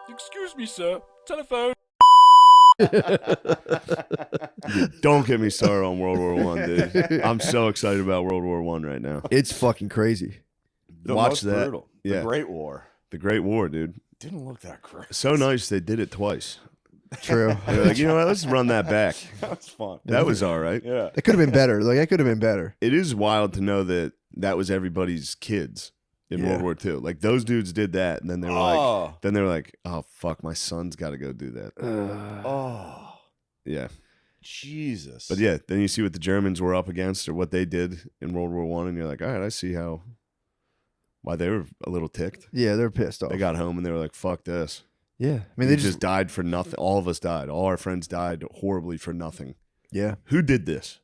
Excuse me, sir. Telephone. Don't get me started on World War One, dude. I'm so excited about World War One right now. It's fucking crazy. Watch that. Brutal. Yeah. The Great War. The Great War, dude. Didn't look that great. So nice they did it twice. True. They're like, you know what? Let's run that back. That was fun. That was all right. Yeah. That could have been better. Like, that could have been better. It is wild to know that that was everybody's kids in World War II. Like those dudes did that, and then they were like, oh fuck, my son's got to go do that. Oh, Yeah. Jesus. But yeah, then you see what the Germans were up against or what they did in World War One, and you're like, all right, I see why they were a little ticked. Yeah, they're pissed off. They got home and they were like, fuck this. Yeah. I mean, They they just died for nothing. All of us died. All our friends died horribly for nothing. Yeah. Who did this?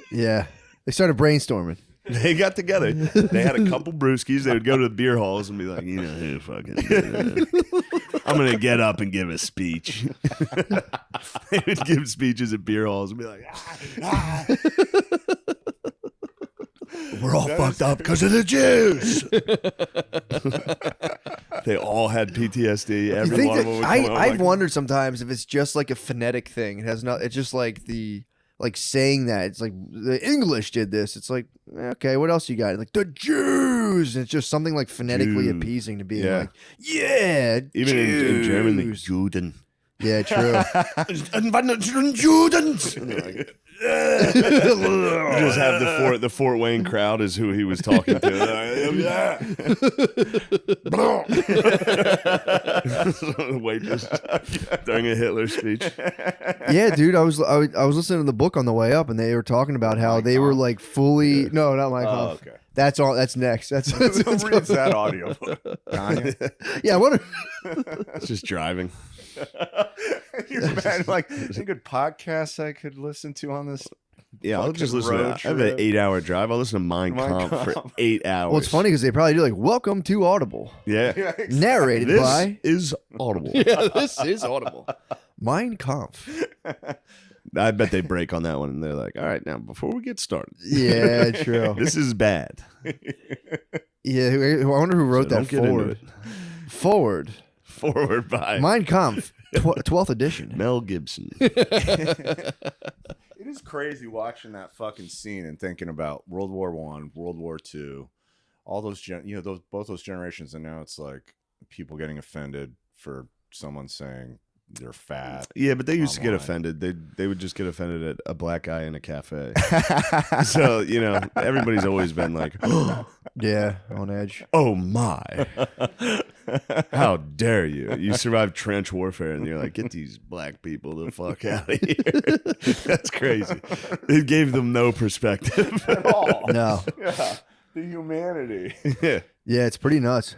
Yeah. They started brainstorming. They got together. They had a couple brewskis. They would go to the beer halls and be like, you know, who fucking did it? I'm going to get up and give a speech. They would give speeches at beer halls and be like, we're all fucked up because of the Jews. They all had PTSD. Every one of them would come out I've like, wondered sometimes if it's just like a phonetic thing. It has not. It's just like saying that. It's like the English did this. It's like, okay, what else you got? Like the Jews. And it's just something like phonetically Jews. appeasing to be Yeah. like, yeah, even in German, the Jews. Juden. Yeah, true. Judens. And they're like, you just have the Fort Wayne crowd is who he was talking to. The waitress during a Hitler speech. Yeah, dude. I was listening to the book on the way up, and they were talking about how they were like fully. No, not my Oh, okay. That's all. That's next. That's Who reads that audio book? Kanye? yeah. I wonder. It's just driving. You imagine, like, any good podcasts I could listen to on this? Yeah, I'll just listen. road I have an trip. 8-hour drive. I'll listen to Mein Kampf for 8 hours. Well, it's funny because they probably do like "Welcome to Audible," Yeah. narrated This by. is Audible. Yeah, this is Audible. Mein Kampf. I bet they break on that one, and they're like, "All right, now before we get started, Yeah, true. this is bad." Yeah, I wonder who wrote So that don't get into forward. it. Forward. Forward by Mein Kampf, 12th edition. Mel Gibson. It is crazy watching that fucking scene and thinking about World War I, World War II, all those both those generations, and now it's like people getting offended for someone saying they're fat. Yeah, but they used to get Online. offended. They would just get offended at a black guy in a cafe. So, everybody's always been like, Yeah, on edge. oh my. How dare you? You survived trench warfare and you're like, get these black people the fuck out of here. That's crazy. It gave them no perspective. At all. No. Yeah. The humanity. Yeah. Yeah, it's pretty nuts.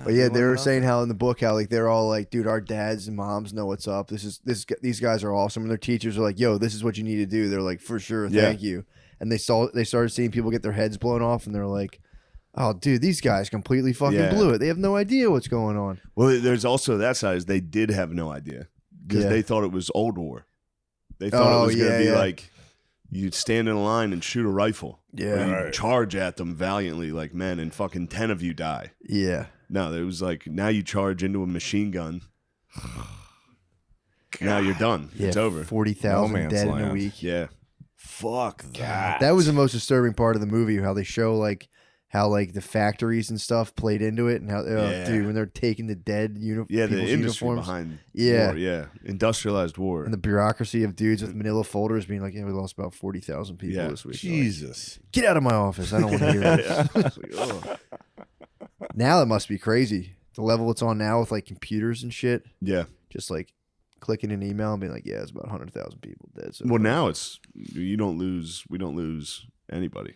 But yeah, they were saying how in the book how like they're all like, dude, our dads and moms know what's up. These guys are awesome, and their teachers are like, yo, this is what you need to do. They're like, for sure, thank you. And they started seeing people get their heads blown off, and they're like, oh, dude, these guys completely fucking blew it. They have no idea what's going on. Well, there's also that side is they did have no idea because they thought it was old war. They thought it was going to be like you'd stand in a line and shoot a rifle. Yeah. Or you'd charge at them valiantly like men, and fucking 10 of you die. Yeah. No, it was like now you charge into a machine gun. Now you're done. Yeah, It's over. 40,000 No man's dead in a land. week. Yeah. Fuck that. That was the most disturbing part of the movie, how they show like how like the factories and stuff played into it, and how dude, when they're taking the dead Yeah, the people's industry uniforms, behind Yeah. war. Yeah. Industrialized war. and the bureaucracy of dudes with manila folders being like, yeah, we lost about 40,000 people Yeah. this week. Jesus. Like, get out of my office. I don't want to hear this. It's like, oh. Now that must be crazy. The level it's on now with like computers and shit. Yeah. Just like clicking an email and being like, yeah, it's about 100,000 people dead. So Well, now we don't lose anybody.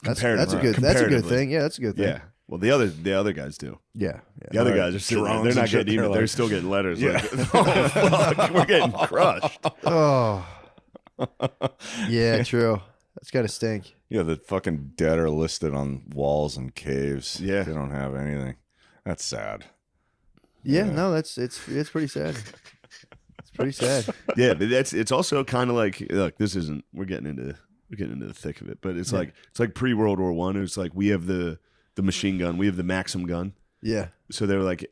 that's a good Comparatively. thing. Yeah, that's a good thing. Yeah. Well, the other guys do. Yeah. The other guys are sitting there. Drones They're and not shit, getting they're email. like- They're still getting letters. Yeah. Like, oh, fuck, we're getting crushed. Oh. Yeah, true. That's got to stink. Yeah, the fucking dead are listed on walls and caves. Yeah. They don't have anything. That's sad. Yeah, no, it's pretty sad. It's pretty sad. Yeah, but it's also kind of like, look, this isn't. We're getting into the thick of it, but it's like pre World War I. It's like we have the machine gun, we have the Maxim gun, Yeah. So they were like,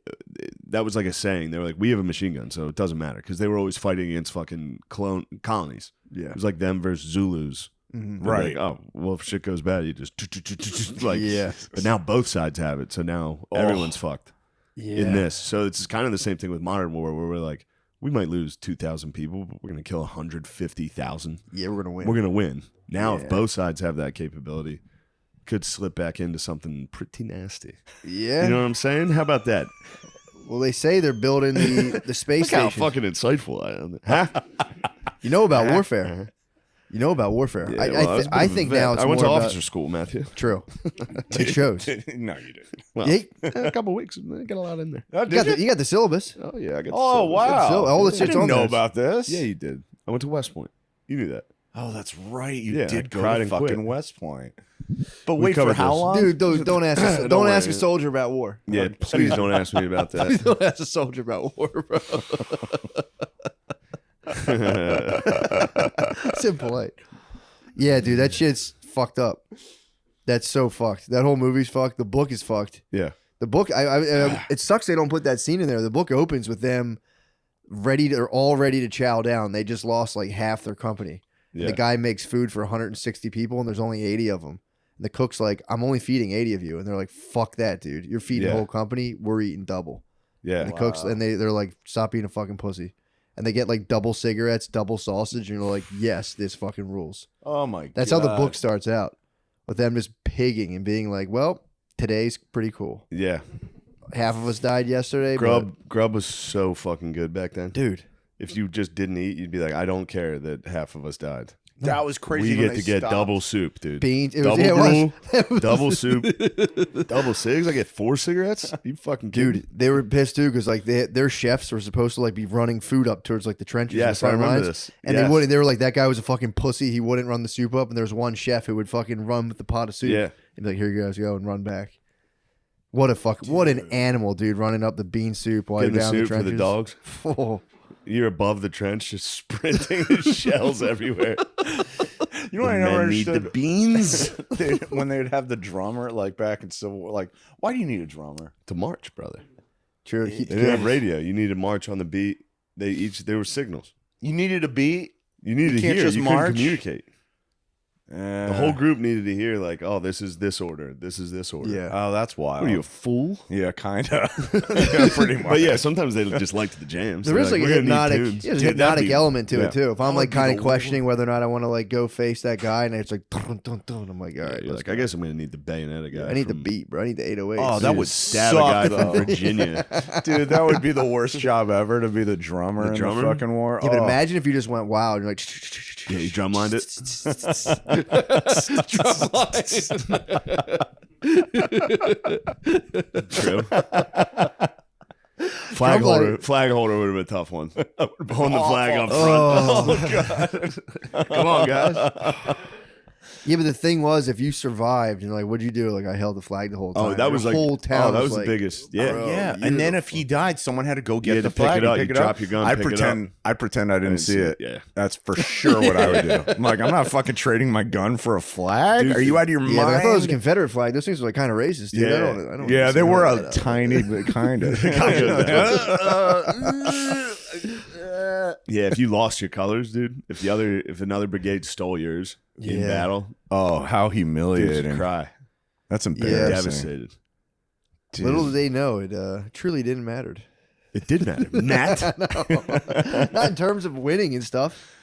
that was like a saying. They were like, we have a machine gun, so it doesn't matter, because they were always fighting against fucking colonies. Yeah. It was like them versus Zulus. Mhm. They're Right. Like, oh, well, if shit goes bad, you just like. Yeah. But now both sides have it, so now everyone's fucked in this. So it's kind of the same thing with modern war, where we're like, we might lose 2,000 people, but we're gonna kill 150,000. Yeah, we're gonna win. We're gonna win. Now, Yeah. if both sides have that capability, could slip back into something pretty nasty. Yeah. You know what I'm saying? How about that? Well, they say they're building the space Look how station. fucking insightful I am. Huh? You know about warfare. You know about warfare. Yeah, I, well, I was a bit I of a think vet. now it's I went to more about- officer school, Matthew. True. It shows. No, you didn't. Well, Yeah. a couple weeks. I got a lot in there. Oh, You got the syllabus. Oh yeah, I got. Oh, the syllabus. wow. So all the I shit's didn't on know there. about this. Yeah, you did. I went to West Point. You knew that. Oh, that's right. You Yeah, I did go cried to and fucking quit. West Point. But We wait, for covered how this. long? Dude, don't ask. Don't Don't ask worry. a soldier about war. Yeah, please don't ask me about that. Don't ask a soldier about war, bro. It's impolite. Yeah, dude, that shit's fucked up. That's so fucked. That whole movie's fucked. The book is fucked. Yeah. The book, it sucks they don't put that scene in there. The book opens with them all ready to chow down. They just lost like half their company. Yeah. The guy makes food for 160 people, and there's only 80 of them. And the cook's like, I'm only feeding 80 of you. And they're like, fuck that, dude. You're feeding the Yeah. whole company. We're eating double. Yeah. And the cooks, and they're like, stop being a fucking pussy. And they get like double cigarettes, double sausage, and you're like, yes, this fucking rules. Oh my god. That's how the book starts out, with them just pigging and being like, well, today's pretty cool. Yeah. Half of us died yesterday. Grub was so fucking good back then. But, dude. If you just didn't eat, you'd be like, I don't care that half of us died. That was crazy. We when get they to get stopped. double soup, dude. Beans. It Double was, yeah, brew, it was. double soup, double cigs. I get 4 cigarettes. You fucking kidding Dude, they were pissed too because like their chefs were supposed to like be running food up towards like the trenches. and the Yes, I front remember lines, this. And Yes. they wouldn't. They were like, that guy was a fucking pussy. He wouldn't run the soup up. And there was one chef who would fucking run with the pot of soup. Yeah. And be like, here you guys go, and run back. What an animal, dude, running up the bean soup while Getting you're the down the soup for trenches. the dogs. Oh. You're above the trench, just sprinting. There's shells everywhere. You know what The I never men need the understood? beans When they would have the drummer, like back in Civil War, like, why do you need a drummer? to march, brother. True. They didn't have radio. You need to march on the beat. There were signals. You needed a beat. You needed to can't hear. just You march? couldn't communicate. The whole group needed to hear, like, oh, this is this order. This is this order. Yeah. Oh, that's wild. What are you, a fool? Yeah, kind of. Yeah, pretty much. But yeah, sometimes they just liked the jams. There They're is like a "We're gonna need hypnotic, tunes." there's a Dude, that'd hypnotic be- element to yeah. it too. If I'm That like would be kind of the- questioning whether or not I want to like go face that guy, and it's like, dun, dun, dun, I'm like, all Yeah, right, you're let's like, go. I guess I'm gonna need the bayonet guy. I need the from- beat, bro. I need the 808. Oh, that Dude, would stab suck, a guy though. from Virginia. Dude, that would be the worst job ever, to be the drummer in drummer? the fucking war. Yeah, but Oh. imagine if you just went wild. You're like, Yeah, you drumlined it. True. Flag holder would have been a tough one. Holding the flag up front. Oh. Come on, guys. Yeah, but the thing was, if you survived, and like, what'd you do? Like, I held the flag the whole time. Oh, that was the like whole town. Oh, that was like, the biggest. Yeah, bro, Yeah, you're and then the if he died, someone had to go You get had the to pick flag it up. and pick You it up. drop your gun, I pick it pretend. I pretend I didn't see it. Yeah. That's for sure what I would do. I'm like, I'm not fucking trading my gun for a flag. Dude, Are you out of your Yeah, mind? like, I thought it was a Confederate flag. Those things were like kind of racist, dude. Yeah. I don't Yeah, they understand were all a that. tiny bit, kind of. Yeah, if you lost your colors, dude. If another brigade stole yours in Yeah. battle, Oh, how dude, you'd humiliating! cry. That's Yeah. embarrassing. Devastated. Dude. Little did they know, it truly didn't matter. It did matter. Matt. Not in terms of winning and stuff.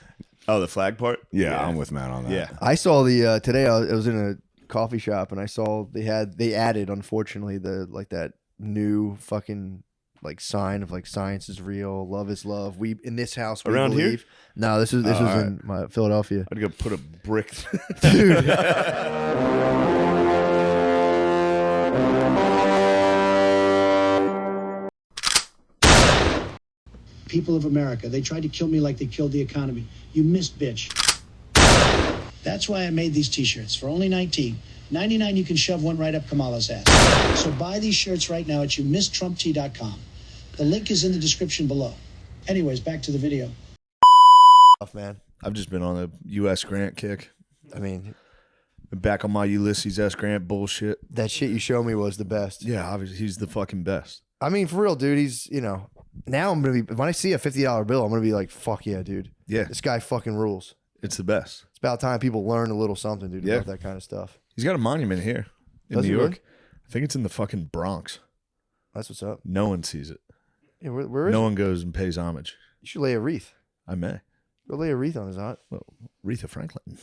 Oh, the flag part. Yeah, I'm with Matt on that. Yeah. I saw the today. I was in a coffee shop and I saw they added, unfortunately, that new fucking like sign of like science is real, love is love. We in this house we Around here? believe. No, this was all right. in Philadelphia. I'd go put a brick. Dude. People of America, they tried to kill me like they killed the economy. You missed, bitch. That's why I made these t-shirts for only $19.99. You can shove one right up Kamala's ass. So buy these shirts right now at youmisstrumptea.com. The link is in the description below. Anyways, back to the video. Man. I've just been on a U.S. grant kick. I mean, Back on my Ulysses S. Grant bullshit. That shit you showed me was the best. Yeah, obviously he's the fucking best. I mean, for real, dude. He's, now I'm going to be, when I see a $50 bill, I'm going to be like, fuck yeah, dude. Yeah, This guy fucking rules. it's the best. It's about time people learn a little something, dude, Yeah. about that kind of stuff. He's got a monument here in Does New he York. really? I think it's in the fucking Bronx. That's what's up. No one sees it. Yeah, where is No it? one goes and pays homage. You should lay a wreath. I may. Go lay a wreath on his aunt. Well, Aretha Franklin.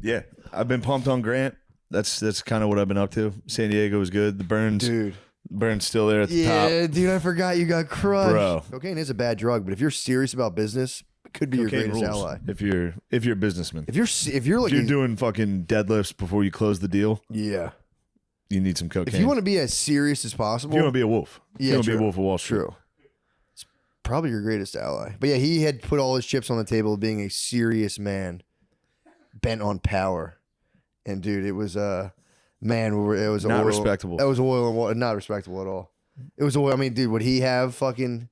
Yeah, I've been pumped on Grant. That's kind of what I've been up to. San Diego was good. The Burns, Dude. Burns still there at the top. Yeah, dude, I forgot you got crushed. Bro. Cocaine is a bad drug, but if you're serious about business, it could be your Cocaine greatest rules ally. if you're a businessman. If you're If you're doing fucking deadlifts before you close the deal, yeah. you need some cocaine. If you want to be as serious as If possible, you want to be a wolf, Yeah, you want to be a true. wolf of Wall Street. true. It's probably your greatest ally. But yeah, he had put all his chips on the table of being a serious man, bent on power. And dude, it was man, it was Not oil. respectable. That was oil and water. Not respectable at all. It was oil. I mean, dude, would he have freed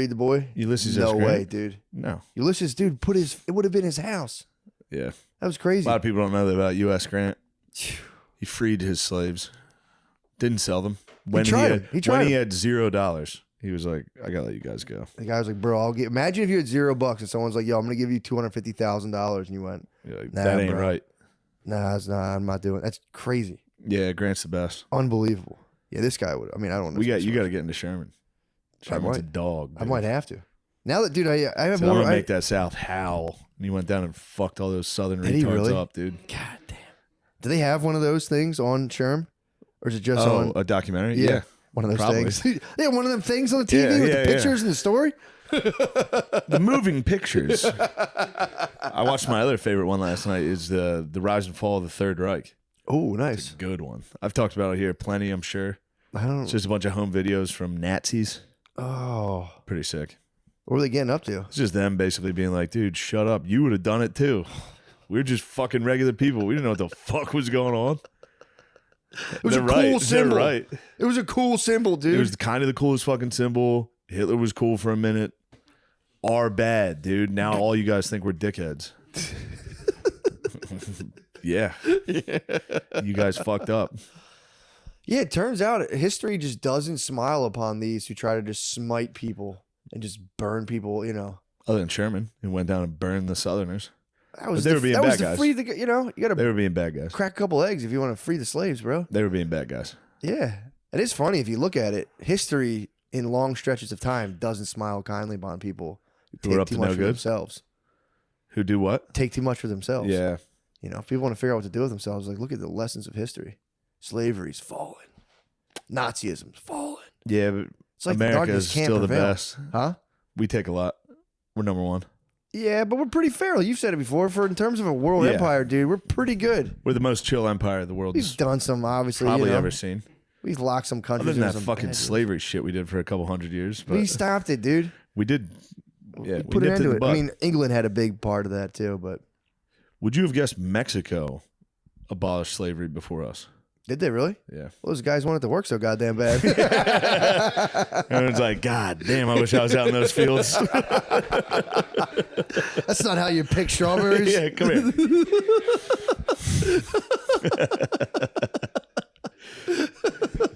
the boy? Ulysses S. No Grant? way, dude. No. Ulysses, dude, it would have been his house. Yeah. That was A crazy. lot of people don't know that about U.S. Grant. He freed his slaves. Didn't sell them. When tried. He tried when he them. had $0, he was like, I gotta let you guys go. The guy was like, bro, imagine if you had $0 and someone's like, yo, I'm gonna give you $250,000, and you went, You're like, Nah, that ain't bro. right. nah, I'm not doing it. That's crazy. Yeah, Grant's the best. Unbelievable. Yeah, this guy would. I mean, I don't know. You got to get into Sherman. Sherman's a might. dog. I dude. might have to. Now that, dude, I have So I'm more. gonna make that South howl. And he went down and fucked all those Southern Did he retards really? up, dude. God damn. Do they have one of those things on Sherm? Or is it just Oh, on a documentary? Yeah. one of those probably. things? They have one of them things on the TV Yeah, with yeah, the pictures and the story? The moving pictures. I watched my other favorite one last night is the Rise and Fall of the Third Reich. Oh, nice. Good one. I've talked about it here plenty, I'm sure. I don't. It's just a bunch of home videos from Nazis. Oh, Pretty sick. what were they getting up to? It's just them basically being like, dude, shut up. You would have done it too. We're just fucking regular people. We didn't know what the fuck was going on. It was They're a cool right. symbol. They're right. It was a cool symbol, dude. It was kind of the coolest fucking symbol. Hitler was cool for a minute. Are bad, dude. Now all you guys think we're dickheads. Yeah. You guys fucked up. Yeah, it turns out history just doesn't smile upon these who try to just smite people and just burn people, Other than Sherman, who went down and burned the Southerners. That was But they were being that was bad to guys. free the, you got They to were being bad guys. crack a couple eggs if you want to free the slaves, bro. They were being bad guys. Yeah. It is funny if you look at it. History in long stretches of time doesn't smile kindly upon people who Who are take up too to much no for good? themselves. Who do what? Take too much for themselves. Yeah. If people want to figure out what to do with themselves, like look at the lessons of history. Slavery's fallen. Nazism's fallen. Yeah, but It's like the America darkness is can't still the prevail. best. Huh? We take a lot. We're number one. Yeah, but we're pretty fair. You've said it before. In terms of a world Yeah. empire, dude, we're pretty good. We're the most chill empire the world We've has done some, obviously. probably ever seen. We've locked some countries. Other than into that some fucking bad deals. slavery shit we did for a couple hundred years. But We stopped it, dude. we did. Yeah, We we put an nipped end in to the it. bud. I mean, England had a big part of that too, but Would you have guessed Mexico abolished slavery before us? did they really? Yeah. Well, those guys wanted to work so goddamn bad. Everyone's like, God damn, I wish I was out in those fields. That's not how you pick strawberries. Yeah, come here.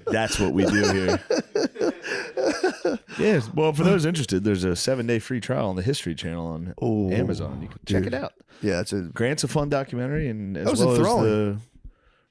That's what we do here. Yeah, well, for those interested, there's a 7-day free trial on the History Channel on Oh, Amazon. You can check dude. it out. Yeah, it's a Grant's a fun documentary, and as was well as enthralling. the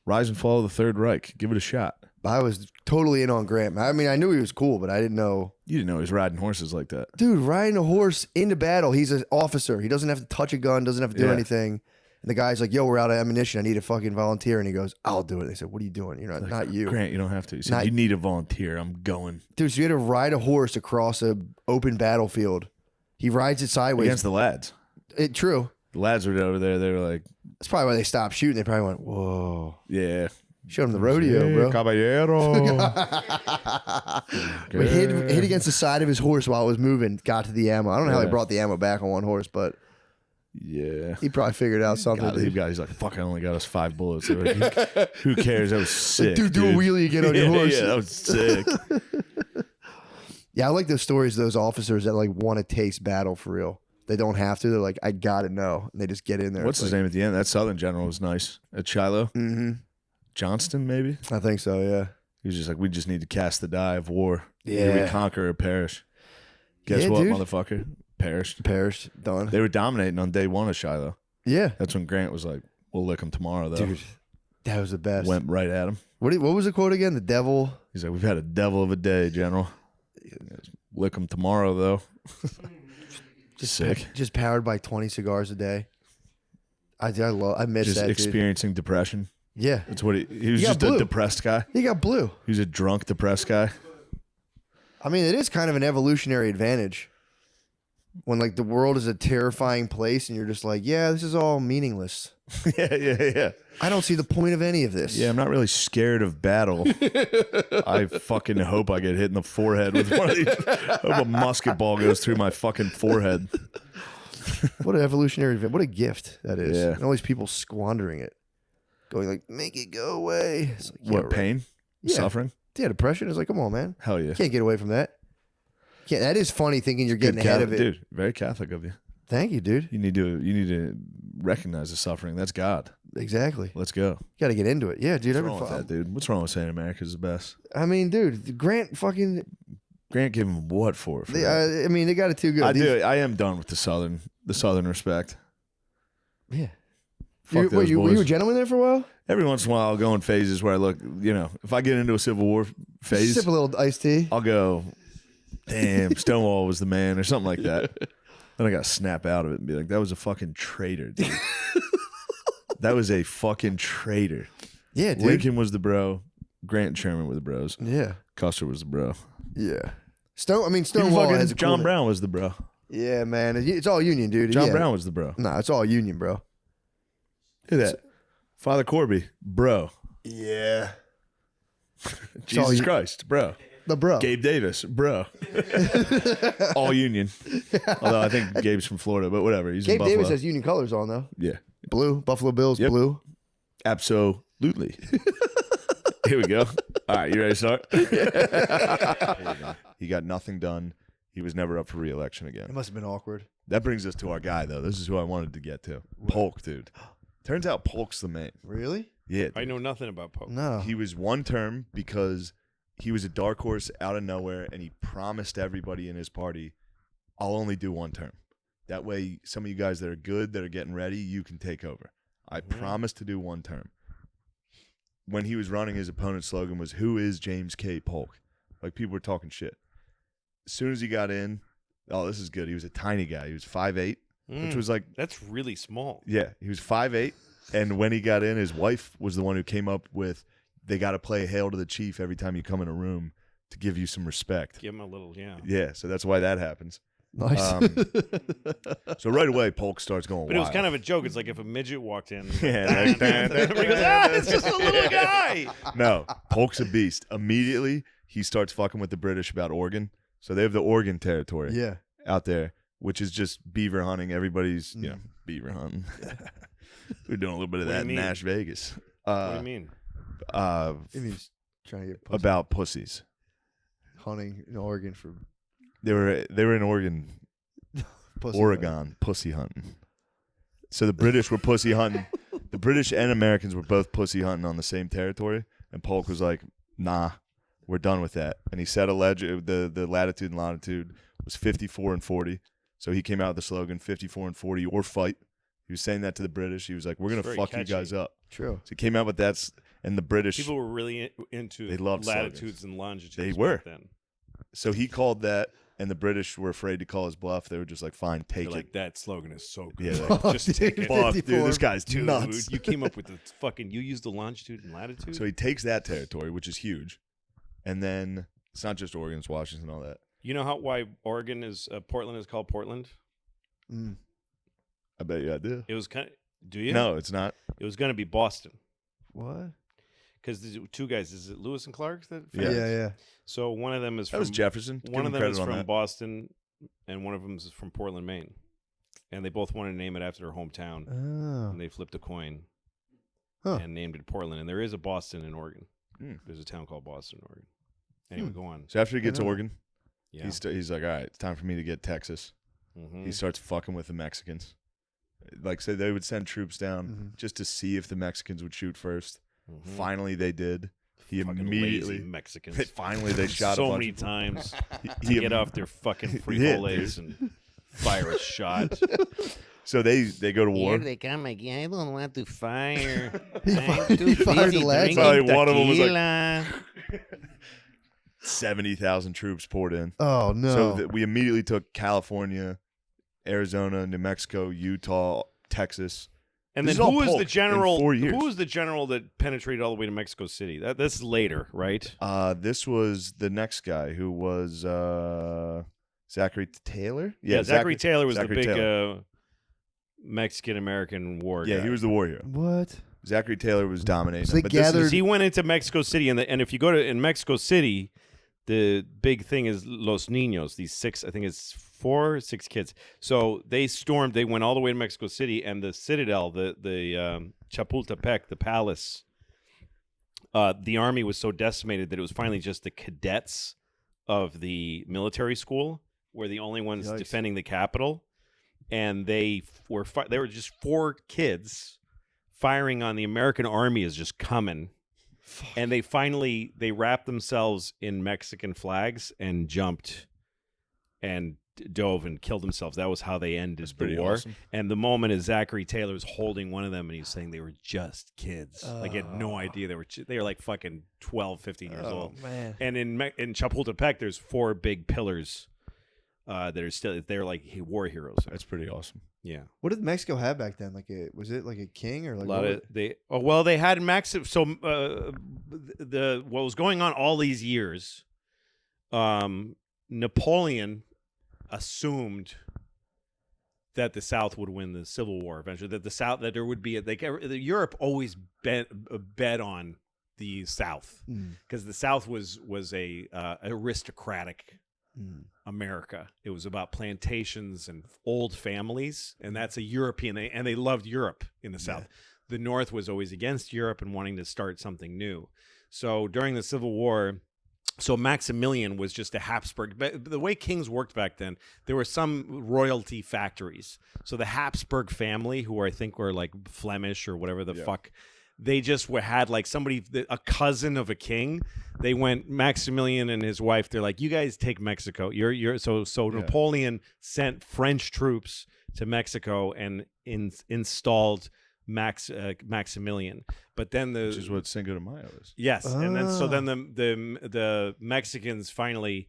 Rise and Fall of the Third Reich. Give it a shot. I was totally in on Grant. I mean, I knew he was cool, but I didn't know. You didn't know he was riding horses like that. Dude, riding a horse into battle. He's an officer. He doesn't have to touch a gun, doesn't have to do Yeah. anything. And the guy's like, yo, we're out of ammunition. I need a fucking volunteer. And he goes, I'll do it. They said, what are you doing? You're not you. Grant, you don't have to. He said, Not- you need a volunteer. I'm going. Dude, so you had to ride a horse across a open battlefield. He rides it sideways. Against the lads. True. The lads were over there. They were like, That's probably why they stopped shooting. They probably went, whoa. yeah. Showed him the rodeo, Hey, bro. Caballero. We hit against the side of his horse while it was moving, got to the ammo. I don't know how he Yeah. brought the ammo back on one horse, but Yeah. he probably figured out something. God, dude. he's like, fuck, I only got us 5 bullets. They're like, who cares? That was sick. Dude, do a wheelie again on your Yeah, horse. Yeah, that was sick. Yeah, I like those stories, those officers that like want to taste battle for real. They don't have to. They're like, I gotta know, and they just get in there. What's his name at the end? That Southern general was nice at Shiloh. Mm-hmm. Johnston, maybe. I think so. Yeah. He was just like, we just need to cast the die of war. Yeah. Either we conquer or perish. Guess Yeah, what, dude. motherfucker? Perished. Perished. Done. They were dominating on day one of Shiloh. Yeah. That's when Grant was like, we'll lick them tomorrow, though. Dude, that was the best. Went right at him. What was the quote again? The devil. He's like, we've had a devil of a day, General. Lick them tomorrow, though. Just sick. Just powered by 20 cigars a day. I miss Just that, experiencing depression. dude. Yeah. That's what he was He got just a blue. depressed guy. He got blue. He was a drunk, depressed guy. I mean, it is kind of an evolutionary advantage when like the world is a terrifying place and you're just like, yeah, this is all meaningless. Yeah. I don't see the point of any of this. Yeah, I'm not really scared of battle. I fucking hope I get hit in the forehead with one of these. I hope a musket ball goes through my fucking forehead. What an evolutionary event. What a gift that is. Yeah. And all these people squandering it. Going like, make it go away. It's like, yeah, What, right. pain? Yeah. Suffering? Yeah, depression is like, come on, man. Hell yeah. You can't get away from that. Can't. That is funny thinking you're getting Good ahead Catholic- of it. Dude, very Catholic of you. Thank you, dude. You need to recognize the suffering. That's God. Exactly. Let's go. Got to get into it. Yeah, dude. What's wrong with that, dude? What's wrong with saying America's the best? I mean, dude, Grant fucking. Grant gave him what for that? I mean, they got it too good. I do. I am done with the Southern respect. Yeah. Fuck those Were boys. you a gentleman there for a while? Every once in a while, I'll go in phases where I look, if I get into a Civil War phase, Sip a little iced tea. I'll go, damn, Stonewall was the man or something like that. Then I got to snap out of it and be like, that was a fucking traitor, dude. That was a fucking traitor. Yeah, dude. Lincoln was the bro. Grant and Sherman were the bros. Yeah. Custer was the bro. Yeah. Even Stonewall fucking has a John cool- Brown was the bro. Yeah, man. It's all Union, dude. John Yeah. Brown was the bro. Nah, it's all Union, bro. Look at that. Father Corby, bro. Yeah. Jesus Christ, bro. The bro. Gabe Davis, bro. All Union. Although I think Gabe's from Florida, but whatever. He's in Gabe Buffalo. Davis has Union colors on, though. Yeah, Blue. Buffalo Bills, Yep. blue. absolutely. Here we go. All right, you ready to start? He got nothing done. He was never up for re-election It again. must have been awkward. That brings us to our guy, though. This is who I wanted to get to. Polk, dude. Turns out Polk's the man. Really? Yeah. I know nothing about Pope. No. He was one term because he was a dark horse out of nowhere, and he promised everybody in his party, I'll only do one term. That way, some of you guys that are good, that are getting ready, you can take over. I promise to do one term. When he was running, his opponent's slogan was, who is James K. Polk? Like, people were talking shit. As soon as he got in, oh, this is good. He was a tiny guy. He was 5'8", which was like, That's really small. yeah, he was 5'8", and when he got in, his wife was the one who came up with, they got to play Hail to the Chief every time you come in a room to give you some respect. Give him a little, yeah. Yeah, so that's why that happens. Nice. So right away, Polk starts going But it was wild. kind of a joke. It's like if a midget walked in. Yeah, like, Everybody goes, it's just a little guy. No, Polk's a beast. Immediately, he starts fucking with the British about Oregon. So they have the Oregon Territory yeah. out there, which is just beaver hunting. Everybody's, beaver hunting. We're doing a little bit of What do that you in mean? Nash Vegas. What do you mean? Maybe he's trying to get pussy. About pussies. Hunting in Oregon for They were in Oregon, pussy. Oregon, pussy hunting. So the British were pussy hunting. The British and Americans were both pussy hunting on the same territory. And Polk was like, nah, we're done with that. And he set the latitude and longitude was 54 and 40. So he came out with the slogan 54 and 40 or fight. He was saying that to the British. He was like, we're going to Very fuck catchy. you guys up. True. So he came out with that. And the British, People were really into They loved latitudes slogans. and longitudes. They back were. then. so he called that. And the British were afraid to call his bluff. They were just like, fine, take They're it. like, that slogan is so good. Yeah, they're Like, like, just take it. fuck, dude, 54. this guy's Dude, nuts. you came up with the fucking, you used the longitude and latitude? So he takes that territory, which is huge, and then it's not just Oregon, it's Washington, all that. You know why Oregon is, Portland is called Portland? Mm. I bet you I do. It was kind of, do you? No, it's not. It was going to be Boston. What? Because there's two guys. Is it Lewis and Clark? That Yeah. Yeah. So one of them is That was from Jefferson. Give one him of them is credit on from that. Boston, and one of them is from Portland, Maine. And they both wanted to name it after their hometown. Oh. And they flipped a coin Huh. and named it Portland. And there is a Boston in Oregon. Hmm. There's a town called Boston in Oregon. Anyway, go on. So after he gets I know. Oregon, Yeah. he's like, all right, it's time for me to get Texas. Mm-hmm. He starts fucking with the Mexicans. Like, say they would send troops down just to see if the Mexicans would shoot first. Mm-hmm. Finally, they did. He Fucking immediately lazy Mexicans. Finally, they shot so a bunch many of times He to get off their fucking frijoles and fire a shot. So they go to war. Here they come again. I don't want to fire. He I'm too fired busy the last drinking time. Probably one of them was like- tequila. 70,000 troops poured in. Oh no! So we immediately took California, Arizona, New Mexico, Utah, Texas. And This then is all who was the Polk in general? 4 years. Who was the general that penetrated all the way to Mexico City? This is later, right? This was the next guy who was Zachary Taylor. Yeah, Zachary Taylor was Zachary the big Taylor. Mexican American war Yeah, guy. he was the war hero. What? Zachary Taylor was dominating. So they them, but this is- gathered- He went into Mexico City, and if you go to in Mexico City, the big thing is Los Niños. These 6, I think it's 4 or 6 kids. So they stormed. They went all the way to Mexico City, and the citadel, the Chapultepec, the palace. The army was so decimated that it was finally just the cadets of the military school were the only ones Yikes. defending the capital, and they were just 4 kids firing on the American army is just coming. And they wrapped themselves in Mexican flags and jumped and dove and killed themselves. That was how they ended the pretty war. awesome. And the moment is Zachary Taylor was holding one of them, and he's saying they were just kids. Like, he had no idea they were like fucking 12, 15 years old. Man. And in Chapultepec, there's 4 big pillars that are still, they're like war heroes. That's pretty awesome. Yeah. What did Mexico have back then? Was it like a king or like A lot what of they had what was going on all these years, Napoleon assumed that the South would win the Civil War eventually, that there would be Europe always bet on the South because the South was a aristocratic America. It was about plantations and old families, and that's a European. They loved Europe in the South. The North was always against Europe and wanting to start something new. So during the Civil War, Maximilian was just a Habsburg. But the way kings worked back then, there were some royalty factories. So the Habsburg family, who I think were like Flemish or whatever the fuck, they just had like a cousin of a king. They went, Maximilian and his wife, they're like, you guys take Mexico. Napoleon sent French troops to Mexico and installed Maximilian. But then Which is what Cinco de Mayo is. Yes, and then the Mexicans finally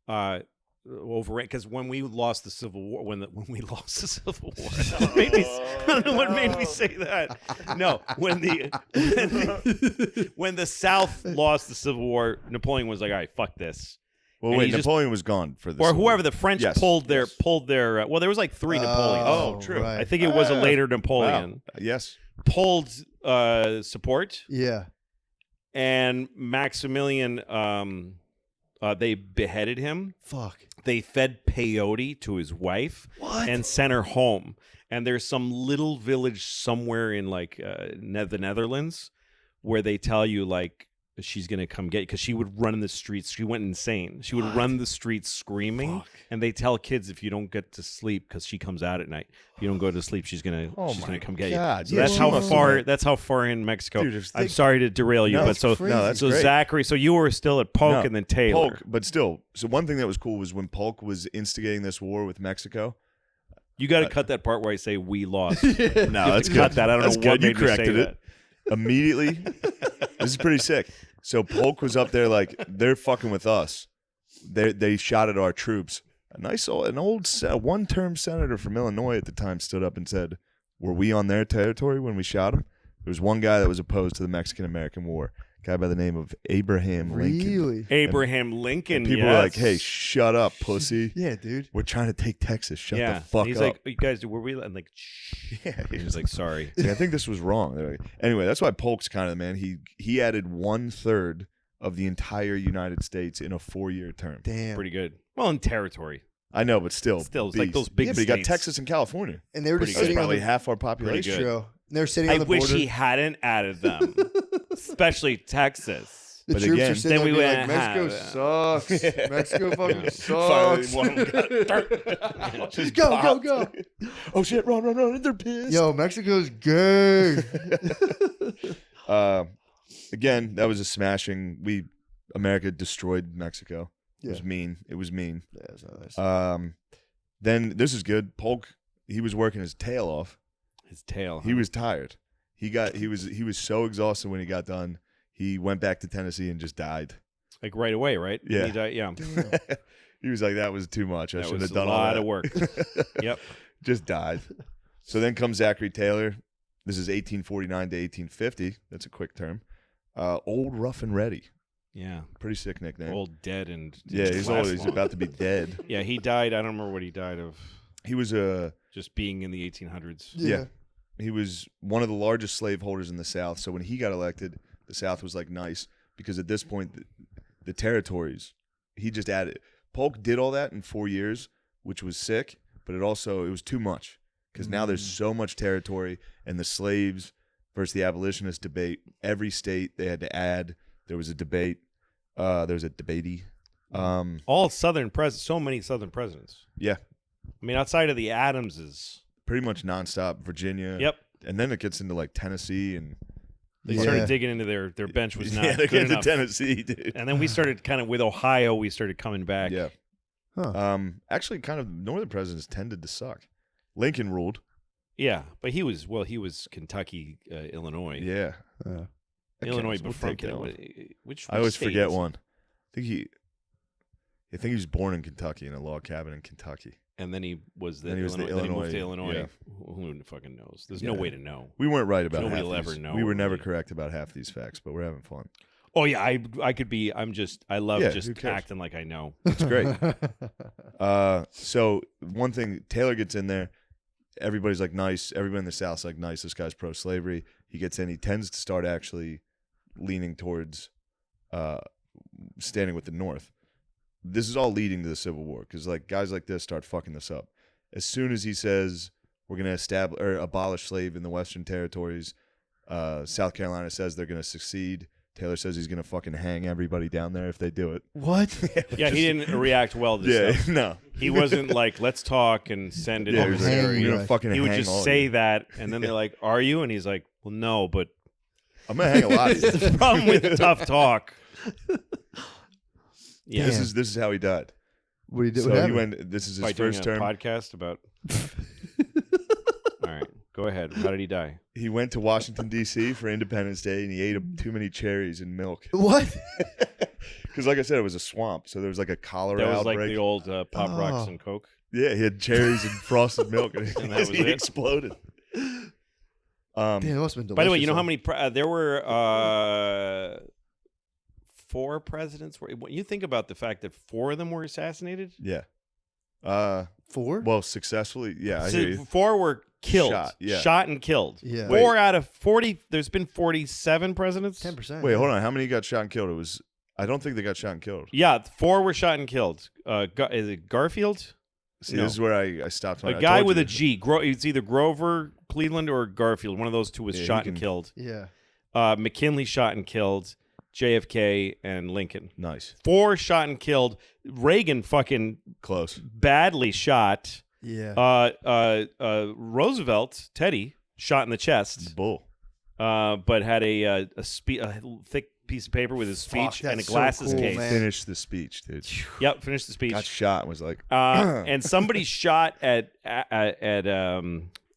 overran, because when we lost the Civil War, when we lost the Civil War, I don't know what made me say that. No, when the South lost the Civil War, Napoleon was like, all right, fuck this. Well, And wait, he just- Napoleon was gone for this. Or whoever the French Yes, pulled their yes. well, there was like 3 Napoleons. Oh, true. Right. I think it was a later Napoleon. Wow. Yes. Pulled support, Yeah. and Maximilian they beheaded him. Fuck. They fed peyote to his wife and sent her home. And there's some little village somewhere in like the Netherlands where they tell you like she's gonna come get you, because she would run in the streets. She went insane. She would run the streets screaming. And they tell kids, if you don't get to sleep, because she comes out at night, if you don't go to sleep, she's gonna come get God. you. So Yeah, that's she how must far. have- That's how far in Mexico. Dude, if I'm they- sorry to derail you, No, but it's so crazy. No, that's so great. Zachary. So you were still at Polk and then Taylor. Polk, but still. So one thing that was cool was when Polk was instigating this war with Mexico. You got to cut that part where I say we lost. No, You have that's to good. cut that. I don't That's know what good. You made me say corrected that. it immediately. This is pretty sick. So Polk was up there like, they're fucking with us. They shot at our troops. An old one-term senator from Illinois at the time stood up and said, "Were we on their territory when we shot him?" There was one guy that was opposed to the Mexican-American War, a guy by the name of Abraham Lincoln. Really? Abraham Lincoln. And people yes. were like, "Hey, shut up, pussy. Yeah, dude. We're trying to take Texas. Shut yeah. the fuck And he's up." like, you guys, were we? And like, shh. Yeah, He was like, sorry. See, I think this was wrong. They're like- Anyway, that's why Polk's kind of the man. He added 1/3 of the entire United States in a 4-year term. Damn. Pretty good. Well, in territory. I know, but still, Still, it's like beast. those big Yeah, but you got states. Texas and California. And they were just Pretty good. That's sitting on probably the half our population. good. show. And they were sitting I on the wish border. he hadn't added them, especially Texas. The But troops again- are sitting Then there we being like, went, Mexico sucks. Mexico fucking Finally, sucks. one of them got Just go. Oh shit! Run! They're pissed. Yo, Mexico's gay. Again, that was a smashing. America destroyed Mexico. It was Yeah. mean. It was mean. Yeah, it's not nice. Then this is good. Polk, he was working his tail off. His tail. He was tired. He was so exhausted when he got done. He went back to Tennessee and just died. like right away, right? Yeah. He died, yeah. He was like, that was too much. I That should was have done a all lot that. of work. Yep. Just died. So then comes Zachary Taylor. This is 1849 to 1850. That's a quick term. Old Rough and Ready. Yeah. Pretty sick nickname. Old, dead, and Yeah, he's old. last He's long. about to be dead. Yeah, he died. I don't remember what he died of. He was Just being in the 1800s. Yeah. He was one of the largest slaveholders in the South. So when he got elected, the South was like nice because at this point, the territories, he just added. Polk did all that in 4 years, which was sick, but it was too much because now there's so much territory and the slaves versus the abolitionist debate. Every state they had to add. There was a debate. There was a debatey. All Southern presidents. So many Southern presidents. Yeah, I mean, outside of the Adamses. pretty much nonstop. Virginia. Yep. And then it gets into like Tennessee and They started digging into their bench was not yeah, they good get to enough. Tennessee, dude. And then we started kind of with Ohio. We started coming back. Yeah. Huh. Actually, kind of northern presidents tended to suck. Lincoln ruled. Yeah, but he was Kentucky, Illinois. Yeah. Illinois What before state that was? which I always state forget is it? one. I think he was born in Kentucky in a log cabin in Kentucky. And then he was the Then he was the Illinois. Then he moved to Illinois, Illinois. yeah. Who fucking knows? There's no Yeah. way to know. We weren't right about Nobody half will these. ever know, We were never really. correct about half these facts, but we're having fun. Oh yeah, I could be. I love Yeah, just who cares? acting like I know. It's great. So one thing, Taylor gets in there. Everybody's like nice. Everybody in the South's like nice. This guy's pro-slavery. He gets in. He tends to start actually leaning towards standing with the North. This is all leading to the Civil War because like guys like this start fucking this up. As soon as he says we're going to establish or abolish slave in the Western territories, South Carolina says they're going to succeed. Taylor says he's going to fucking hang everybody down there if they do it. What? Yeah, he didn't react well to Yeah, stuff. no. He wasn't like, let's talk and send it Yeah, over he was like, there. hang we're you going to guys. fucking He would hang just all of say you. that, and then they're like, "Are you?" And he's like, "Well, no, but I'm going to hang a lot of you. the problem with tough talk." Yeah, This is how he died. What did he do? So What he happened? went. This is his by doing first a term. podcast about. All right, go ahead. How did he die? He went to Washington D.C. for Independence Day, and he ate too many cherries and milk. What? Because, like I said, it was a swamp, so there was like a cholera That was like outbreak. the old Pop Rocks Oh. and Coke. Yeah, he had cherries and frosted milk, and, And that was he it? exploded. Damn, it must have been delicious. By the way, you know how though. many there were 4 presidents? When you think about the fact that 4 of them were assassinated, Yeah. 4? Well, successfully. Yeah, I so hear you. 4 were killed, Shot, yeah. shot and killed. Yeah. 4 out of 40. There's been 47 presidents. 10%. Wait, hold on. How many got shot and killed? It was. I don't think they got shot and killed. Yeah, 4 were shot and killed. Is it Garfield? See, No. this is where I stopped. A guy with a G. It's either Grover Cleveland or Garfield. One of those two was Yeah, he shot and can- killed. Yeah. McKinley shot and killed. JFK and Lincoln. Nice. 4 shot and killed. Reagan fucking Close. badly shot. Yeah. Roosevelt, Teddy, shot in the chest. Bull. But had a thick piece of paper with his Fuck, speech and a that's so glasses cool, case. man. Finished the speech, dude. Yep, finished the speech. Got shot and was like, And somebody shot at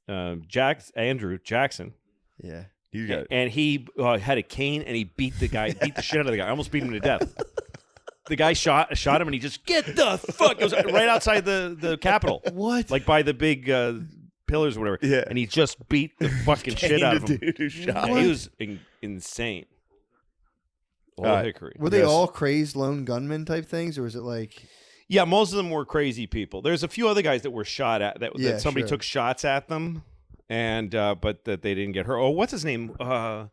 Andrew Jackson, Yeah. you got it. and he had a cane and he beat the shit out of the guy. I almost beat him to death. The guy shot him and he just get the fuck. It was right outside the Capitol, What? like by the big pillars or whatever. Yeah. And he just beat the fucking shit out of him. Dude who shot. Yeah, he was insane. Old Hickory. Were they Yes. all crazed lone gunmen type things, or was it like? Yeah, most of them were crazy people. There's a few other guys that were shot at that Yeah, somebody sure. took shots at them, and but that they didn't get hurt. Oh, what's his name? Well,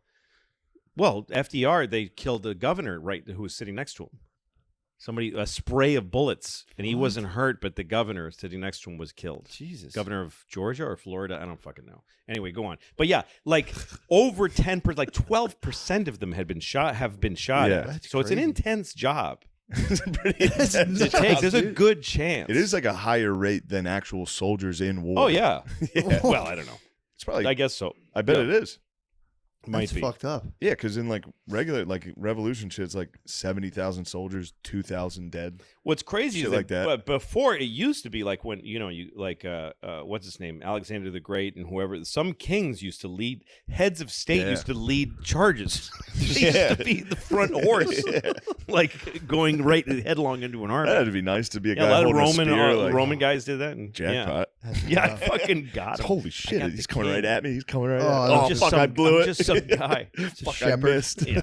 FDR, they killed the governor who was sitting next to him. a spray of bullets, and he wasn't hurt, but the governor sitting next to him was killed. Jesus. Governor of Georgia or Florida, I don't fucking know. Anyway, go on. But yeah, like over 10%, like 12% of them have been shot. Yeah. So it's an intense job. It's a pretty intense It job, takes. There's a dude. good chance. It is like a higher rate than actual soldiers in war. Oh yeah. Well, I don't know. It's probably. I guess so. I bet Yeah. it is. Might That's be. fucked up. Yeah, because in like regular like revolution shit, it's like 70,000 soldiers, 2,000 dead. What's crazy Shit is like that. But before it used to be like when you like what's his name, Alexander the Great and whoever. Some kings used to lead, heads of state Yeah. used to lead charges. They Yeah. used to be the front horse, Yeah. like going right headlong into an army. That'd be nice to be a Yeah, guy a lot of holding Roman a spear, like, Roman guys did that. And, jackpot. Yeah, I fucking got him. Holy shit! got He's the coming king. right at me. He's coming right Oh, at I'm me. Oh, just fuck! some, I blew I'm it. just some guy. Fuck! I shepherd. missed. Yeah.